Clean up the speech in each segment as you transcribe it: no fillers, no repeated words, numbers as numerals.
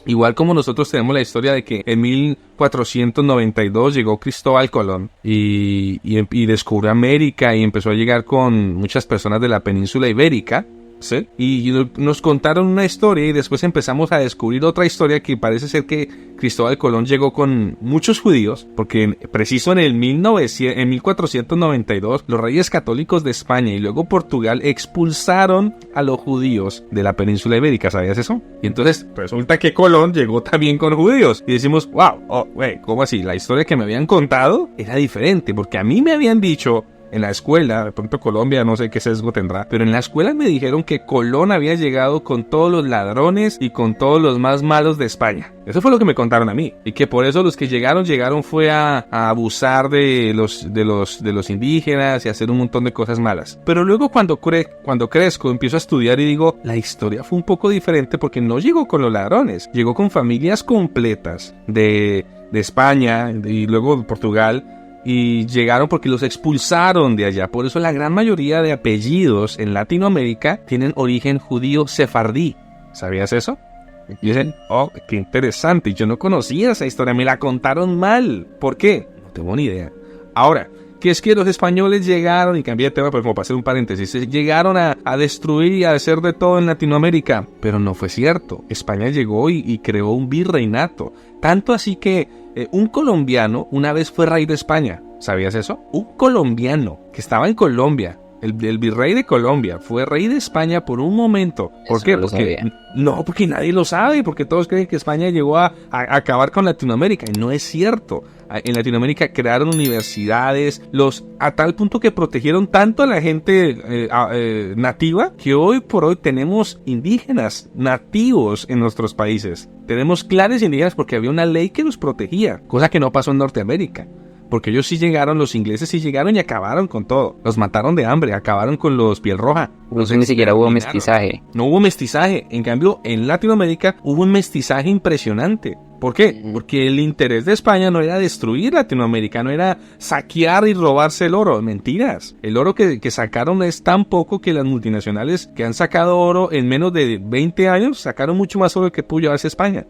Igual como nosotros tenemos la historia de que en 1492 llegó Cristóbal Colón y descubrió América y empezó a llegar con muchas personas de la península ibérica, ¿sí? Y nos contaron una historia y después empezamos a descubrir otra historia que parece ser que Cristóbal Colón llegó con muchos judíos, porque preciso en 1492 los reyes católicos de España y luego Portugal expulsaron a los judíos de la península ibérica, ¿sabías eso? Y entonces resulta que Colón llegó también con judíos y decimos, wow, ¿cómo así? La historia que me habían contado era diferente, porque a mí me habían dicho en la escuela, de pronto Colombia no sé qué sesgo tendrá, pero en la escuela me dijeron que Colón había llegado con todos los ladrones y con todos los más malos de España. Eso fue lo que me contaron a mí, y que por eso los que llegaron fue a abusar de los indígenas y hacer un montón de cosas malas. Pero luego cuando crezco empiezo a estudiar y digo, la historia fue un poco diferente porque no llegó con los ladrones, llegó con familias completas de España y luego de Portugal. Y llegaron porque los expulsaron de allá. Por eso la gran mayoría de apellidos en Latinoamérica tienen origen judío sefardí. ¿Sabías eso? Y dicen, qué interesante. Yo no conocía esa historia, me la contaron mal. ¿Por qué? No tengo ni idea. Ahora, que es que los españoles llegaron, y cambié de tema, pero como para hacer un paréntesis, llegaron a destruir y a hacer de todo en Latinoamérica. Pero no fue cierto. España llegó y creó un virreinato. Tanto así que un colombiano una vez fue rey de España. ¿Sabías eso? Un colombiano que estaba en Colombia, el virrey de Colombia, fue rey de España por un momento. ¿Por qué? Porque nadie lo sabe, porque todos creen que España llegó a acabar con Latinoamérica, y no es cierto. En Latinoamérica crearon universidades, a tal punto que protegieron tanto a la gente nativa, que hoy por hoy tenemos indígenas nativos en nuestros países. Tenemos clanes indígenas porque había una ley que los protegía, cosa que no pasó en Norteamérica. Porque ellos sí llegaron, los ingleses sí llegaron y acabaron con todo. Los mataron de hambre, acabaron con los piel roja. Ni siquiera hubo mestizaje. No hubo mestizaje. En cambio, en Latinoamérica hubo un mestizaje impresionante. ¿Por qué? Porque el interés de España no era destruir Latinoamérica, no era saquear y robarse el oro. Mentiras. El oro que sacaron es tan poco que las multinacionales que han sacado oro en menos de 20 años sacaron mucho más oro que pudo llevarse España.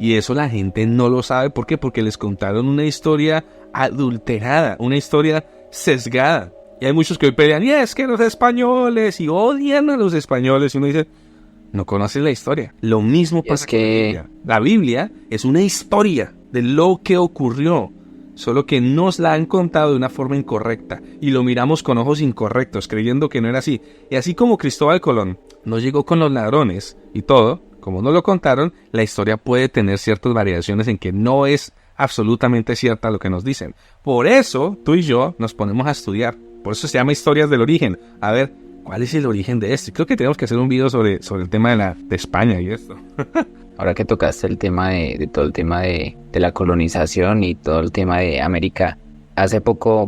Y eso la gente no lo sabe. ¿Por qué? Porque les contaron una historia adulterada, una historia sesgada. Y hay muchos que hoy pelean, y es que los españoles, y odian a los españoles. Y uno dice, no conoces la historia. Lo mismo pasa con la Biblia. La Biblia es una historia de lo que ocurrió, solo que nos la han contado de una forma incorrecta. Y lo miramos con ojos incorrectos, creyendo que no era así. Y así como Cristóbal Colón no llegó con los ladrones y todo, como nos lo contaron, la historia puede tener ciertas variaciones en que no es absolutamente cierta lo que nos dicen. Por eso, tú y yo nos ponemos a estudiar. Por eso se llama Historias del Origen. A ver, ¿cuál es el origen de esto? Creo que tenemos que hacer un video sobre el tema de España y esto. Ahora que tocaste el tema de todo el tema de la colonización y todo el tema de América, hace poco,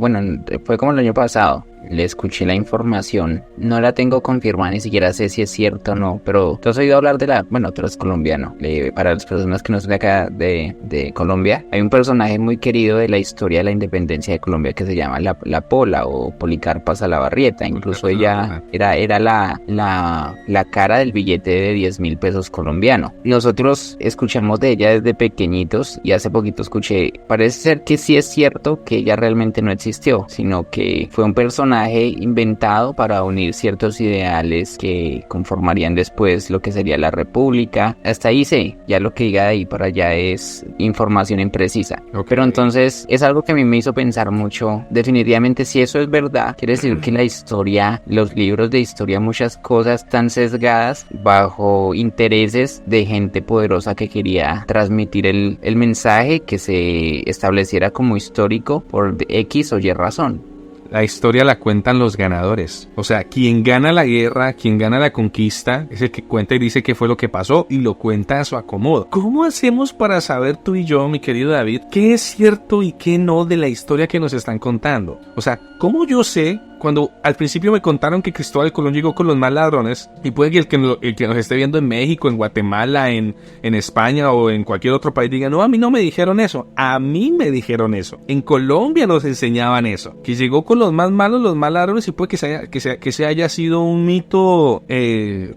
fue como el año pasado, le escuché la información, no la tengo confirmada, ni siquiera sé si es cierto o no, pero tú has oído hablar de tú eres colombiano, para las personas que no son de acá de Colombia, hay un personaje muy querido de la historia de la independencia de Colombia que se llama la Pola o Policarpa Salabarrieta. Incluso ella era la cara del billete de 10.000 pesos colombiano. Nosotros escuchamos de ella desde pequeñitos y hace poquito escuché, parece ser que sí es cierto que ella realmente no existió, sino que fue un personaje inventado para unir ciertos ideales que conformarían después lo que sería la república. Hasta ahí sé, ya lo que diga de ahí para allá es información imprecisa. Okay. Pero entonces es algo que a mí me hizo pensar mucho. Definitivamente, si eso es verdad, quiere decir que la historia, los libros de historia, muchas cosas están sesgadas bajo intereses de gente poderosa que quería transmitir el mensaje que se estableciera como histórico por X o Y razón. La historia la cuentan los ganadores. O sea, quien gana la guerra, quien gana la conquista, es el que cuenta y dice qué fue lo que pasó y lo cuenta a su acomodo. ¿Cómo hacemos para saber tú y yo, mi querido David, qué es cierto y qué no de la historia que nos están contando? O sea, ¿cómo yo sé cuando al principio me contaron que Cristóbal Colón llegó con los más ladrones, y puede que el que nos esté viendo en México, en Guatemala, en España o en cualquier otro país diga, no, a mí no me dijeron eso, a mí me dijeron eso. En Colombia nos enseñaban eso, que llegó con los más malos, los más ladrones, y puede que se haya sido un mito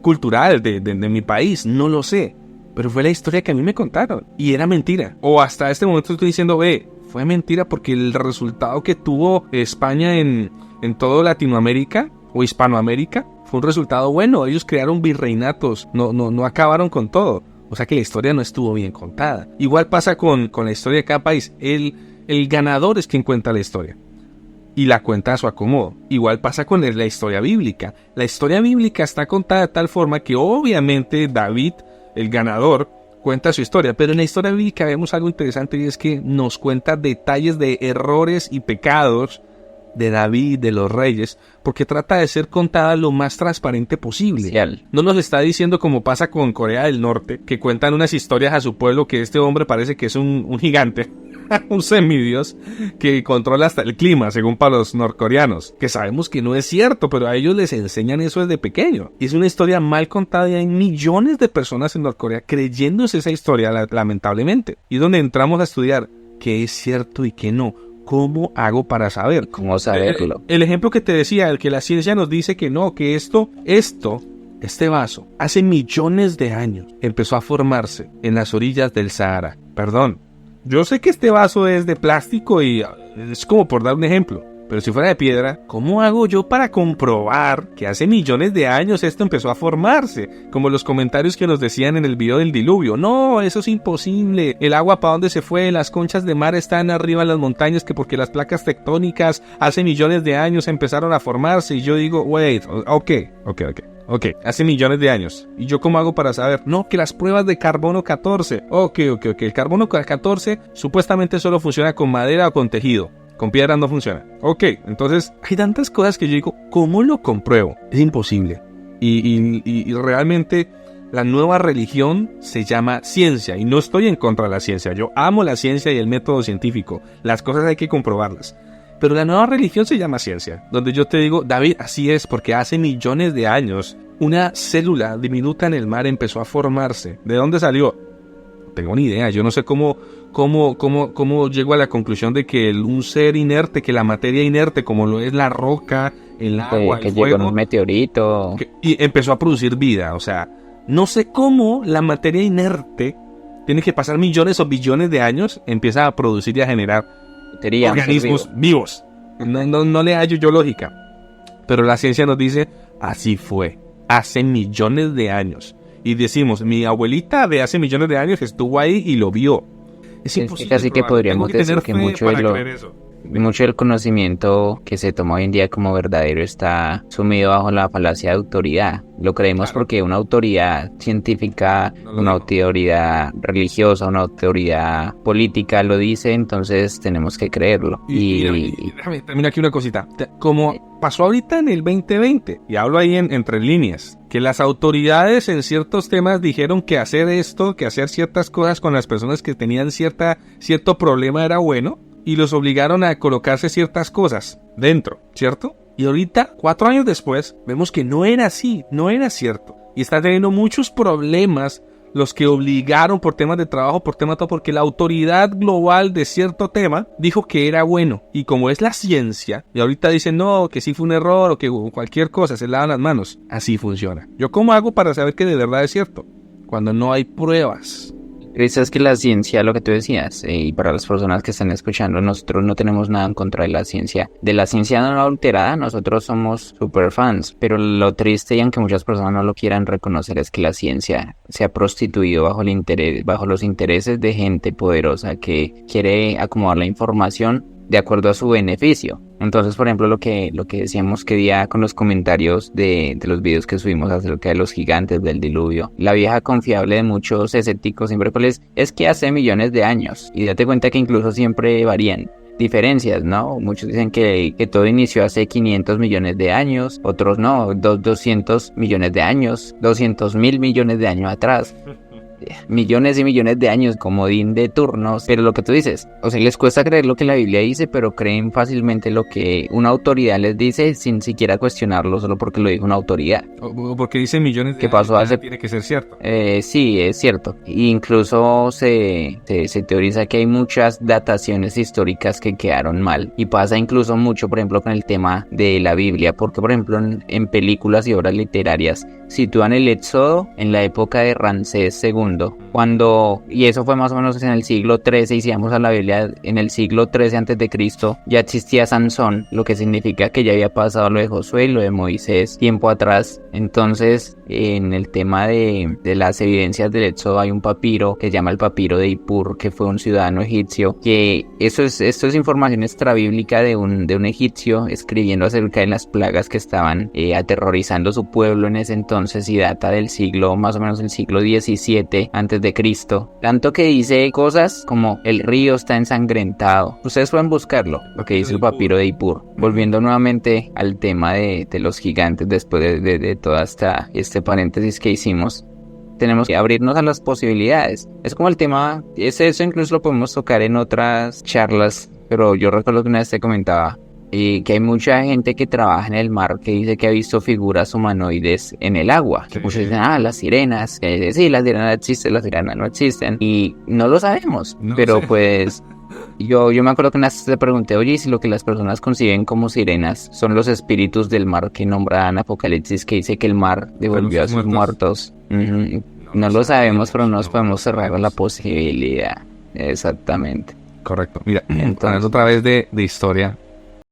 cultural de mi país, no lo sé. Pero fue la historia que a mí me contaron, y era mentira. O hasta este momento estoy diciendo, fue mentira, porque el resultado que tuvo España en toda Latinoamérica o Hispanoamérica fue un resultado bueno. Ellos crearon virreinatos, no acabaron con todo. O sea que la historia no estuvo bien contada. Igual pasa con la historia de cada país. El ganador es quien cuenta la historia y la cuenta a su acomodo. Igual pasa con la historia bíblica. La historia bíblica está contada de tal forma que obviamente David, el ganador, cuenta su historia, pero en la historia bíblica vemos algo interesante, y es que nos cuenta detalles de errores y pecados de David, de los reyes, porque trata de ser contada lo más transparente posible. No nos está diciendo, como pasa con Corea del Norte, que cuentan unas historias a su pueblo que este hombre parece que es un gigante, un semidios, que controla hasta el clima, según para los norcoreanos, que sabemos que no es cierto, pero a ellos les enseñan eso desde pequeño. Es una historia mal contada, y hay millones de personas en Norcorea creyéndose esa historia, lamentablemente. Y donde entramos a estudiar qué es cierto y qué no. ¿Cómo hago para saber? ¿Cómo saberlo? El ejemplo que te decía, el que la ciencia nos dice que no, que este vaso, hace millones de años, empezó a formarse en las orillas del Sahara. Perdón, yo sé que este vaso es de plástico y es como por dar un ejemplo, pero si fuera de piedra, ¿cómo hago yo para comprobar que hace millones de años esto empezó a formarse? Como los comentarios que nos decían en el video del diluvio. No, eso es imposible. El agua, ¿para dónde se fue? Las conchas de mar están arriba en las montañas, que porque las placas tectónicas hace millones de años empezaron a formarse. Y yo digo, ok, hace millones de años. ¿Y yo cómo hago para saber? No, que las pruebas de carbono 14. Ok. El carbono 14 supuestamente solo funciona con madera o con tejido. Con piedras no funciona. Ok, entonces hay tantas cosas que yo digo, ¿cómo lo compruebo? Es imposible. Y realmente la nueva religión se llama ciencia. Y no estoy en contra de la ciencia. Yo amo la ciencia y el método científico. Las cosas hay que comprobarlas. Pero la nueva religión se llama ciencia. Donde yo te digo, David, así es, porque hace millones de años una célula diminuta en el mar empezó a formarse. ¿De dónde salió? No tengo ni idea. Yo no sé cómo llego a la conclusión de que un ser inerte, que la materia inerte, como lo es la roca, el agua, que el fuego, llegó en un meteorito y empezó a producir vida. O sea, no sé cómo la materia inerte tiene que pasar millones o billones de años, empieza a producir y a generar organismos vivos. No le hallo yo lógica. Pero la ciencia nos dice, así fue, hace millones de años. Y decimos, mi abuelita de hace millones de años estuvo ahí y lo vio. Es imposible. Casi que podríamos decir que mucho del conocimiento que se toma hoy en día como verdadero está sumido bajo la falacia de autoridad. Lo creemos porque una autoridad científica, una autoridad religiosa, una autoridad política lo dice, entonces tenemos que creerlo. Y déjame terminar aquí una cosita. Como pasó ahorita en el 2020, y hablo ahí entre líneas, que las autoridades en ciertos temas dijeron que hacer esto, que hacer ciertas cosas con las personas que tenían cierto problema era bueno, y los obligaron a colocarse ciertas cosas dentro, ¿cierto? Y ahorita, 4 años después, vemos que no era así, no era cierto. Y están teniendo muchos problemas los que obligaron por temas de trabajo, por temas todo, porque la autoridad global de cierto tema dijo que era bueno. Y como es la ciencia, y ahorita dicen no, que sí fue un error o que cualquier cosa, se lavan las manos. Así funciona. ¿Yo cómo hago para saber que de verdad es cierto? Cuando no hay pruebas. Es que la ciencia, lo que tú decías, y para las personas que están escuchando, nosotros no tenemos nada en contra de la ciencia. De la ciencia no alterada, nosotros somos super fans, pero lo triste, y aunque muchas personas no lo quieran reconocer, es que la ciencia se ha prostituido bajo los intereses de gente poderosa que quiere acomodar la información de acuerdo a su beneficio. Entonces, por ejemplo, lo que decíamos que día con los comentarios de los videos que subimos acerca de los gigantes del diluvio, la vieja confiable de muchos escépticos siempre es que hace millones de años, y date cuenta que incluso siempre varían diferencias, ¿no? Muchos dicen que todo inició hace 500 millones de años, otros no, 200 millones de años, 200.000 millones de años atrás. millones y millones de años, comodín de turnos, pero lo que tú dices, o sea, les cuesta creer lo que la Biblia dice, pero creen fácilmente lo que una autoridad les dice sin siquiera cuestionarlo, solo porque lo dijo una autoridad. O porque dice millones de ¿Qué pasó años, hace? tiene que ser cierto. Sí, es cierto. Incluso se teoriza que hay muchas dataciones históricas que quedaron mal. Y pasa incluso mucho, por ejemplo, con el tema de la Biblia, porque, por ejemplo, en películas y obras literarias sitúan el Éxodo en la época de Ramsés II, y eso fue más o menos en el siglo XIII, y si vamos a la Biblia, en el siglo XIII antes de Cristo ya existía Sansón, lo que significa que ya había pasado lo de Josué y lo de Moisés tiempo atrás. Entonces, en el tema de las evidencias del Éxodo hay un papiro que se llama el papiro de Ippur, que fue un ciudadano egipcio, que esto es información extrabíblica de un egipcio escribiendo acerca de las plagas que estaban aterrorizando su pueblo en ese entonces, y data del siglo, más o menos el siglo XVII antes de Cristo. Tanto que dice cosas como el río está ensangrentado. Ustedes pueden buscarlo, lo que dice el papiro de Ippur. Volviendo nuevamente al tema de los gigantes, después de toda este paréntesis que hicimos, tenemos que abrirnos a las posibilidades. Es como el tema, eso incluso lo podemos tocar en otras charlas, pero yo recuerdo que una vez te comentaba que hay mucha gente que trabaja en el mar que dice que ha visto figuras humanoides en el agua. Que muchos dicen, las sirenas, que sí, las sirenas existen, las sirenas no existen, y no lo sabemos, pero pues yo me acuerdo que una vez te pregunté, oye, si lo que las personas conciben como sirenas son los espíritus del mar que nombran Apocalipsis, que dice que el mar devolvió a sus muertos. No lo sabemos, pero no nos podemos cerrar a la posibilidad. Exactamente. Correcto. Mira, entonces otra vez de historia.